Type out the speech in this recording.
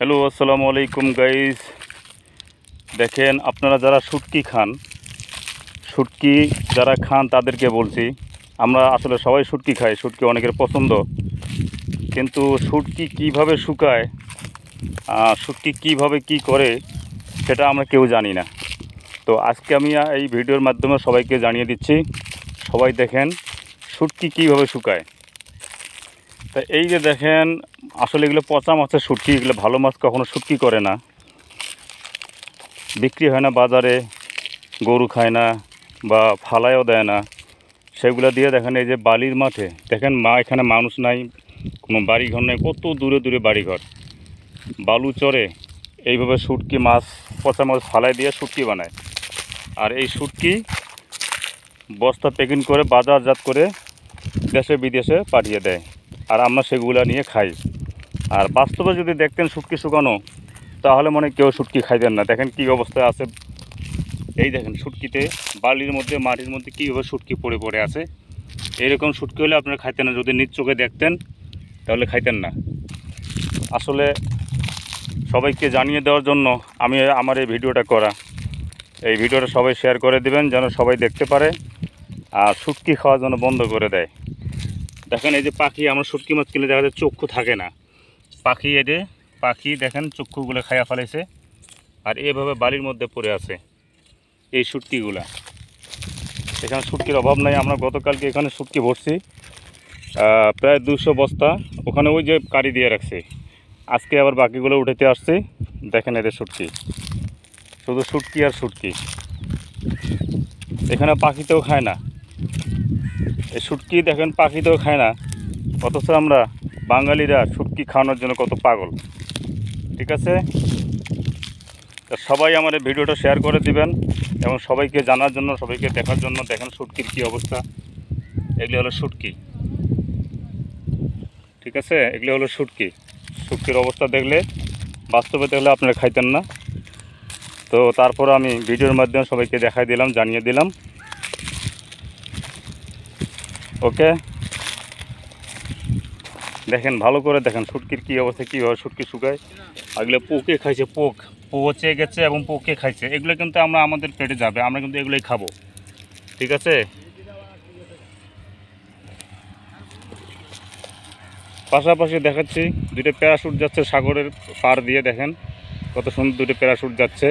Hello, আসসালামু আলাইকুম guys. দেখেন, আপনারা যারা শুটকি খান, শুটকি যারা খান তাদেরকে বলছি, আমরা আসলে সবাই শুটকি খাই, শুটকি অনেকের পছন্দ। কিন্তু শুটকি কিভাবে শুকায়, শুটকি কিভাবে কি করে, সেটা আমরা কেউ জানি না। তো আজকে আমি এই ভিডিওর মাধ্যমে সবাইকে জানিয়ে দিচ্ছি। সবাই দেখেন শুটকি কিভাবে শুকায়। তা এই যে দেখেন, আসলে এগুলো পচা মাছের শুটকি, এগুলো ভালো মাছ কখনো শুটকি করে না, বিক্রি হয় না বাজারে, গরু খায় না বা ফালায়ও দেয় না। সেগুলো দিয়ে দেখেন এই যে বালির মাঠে দেখেন, এখানে মানুষ নাই, কোনো বাড়িঘর নেই, কত দূরে দূরে বাড়িঘর, বালু চরে এইভাবে শুটকি মাছ, পচা মাছ ফালাই দিয়ে শুটকি বানায়। আর এই শুটকি বস্তা প্যাকিং করে বাজারজাত করে দেশে বিদেশে পাঠিয়ে দেয়, আর আমরা সেগুলো নিয়ে খাই। আর বাস্তবে যদি দেখতেন শুটকি শুকানো, তাহলে মনে কেউ শুটকি খাইতেন না। দেখেন কী অবস্থায় আছে, এই দেখেন শুটকিতে বালির মধ্যে, মাটির মধ্যে কীভাবে শুটকি পড়ে পড়ে আছে। এইরকম শুটকি হলে আপনারা খাইতেন না, যদি নিজ চোখে দেখতেন তাহলে খাইতেন না। আসলে সবাইকে জানিয়ে দেওয়ার জন্য আমি আমার এই ভিডিওটা করা। এই ভিডিওটা সবাই শেয়ার করে দেবেন যেন সবাই দেখতে পারে, আর শুটকি খাওয়ার জন্য বন্ধ করে দেয়। দেখেন এই যে পাখি, আমরা শুটকি মাছ কিনে দেখা যায় চক্ষু থাকে না, পাখি এদের পাখি দেখেন চক্ষুগুলো খাইয়া ফেলাইছে, আর এভাবে বালির মধ্যে পড়ে আছে এই শুটকিগুলা। এখানে শুটকির অভাব নাই। আমরা গতকালকে এখানে শুটকি ভরছি প্রায় 200 বস্তা, ওখানে ওই যে কারি দিয়ে রাখছে। আজকে আবার বাকিগুলো উঠাতে আসছি। দেখেন এদের শুটকি, শুধু শুটকি আর শুটকি। এখানে পাখিতেও খায় না এই শুটকি, দেখেন পাখিতেও খায় না, অথচ আমরা বাঙালিরা শুটকি খাওয়ানোর জন্য কত পাগল। ঠিক আছে, তো সবাই আমার এই ভিডিওটা শেয়ার করে দিবেন এবং সবাইকে জানার জন্য, সবাইকে দেখার জন্য। দেখেন শুটকির কী অবস্থা, এগুলি হলো শুটকি। ঠিক আছে, এগুলি হলো শুটকি। শুটকির অবস্থা দেখলে, বাস্তবে দেখলে আপনারা খাইতেন না। তো তারপর আমি ভিডিওর মাধ্যমে সবাইকে দেখাই দিলাম, জানিয়ে দিলাম। ওকে, দেখেন ভালো করে দেখেন শুটকির কী অবস্থা, কীভাবে শুটকি শুকায়। এগুলো পোকে খাইছে, পচে গেছে এবং পোকে খাইছে। এগুলো কিন্তু আমরা আমাদের পেটে যাবে, আমরা কিন্তু এগুলোই খাবো। ঠিক আছে, পাশাপাশি দেখাচ্ছি দুটো প্যারাশুট যাচ্ছে সাগরের পার দিয়ে। দেখেন কত সুন্দর দুটো প্যারাশুট যাচ্ছে।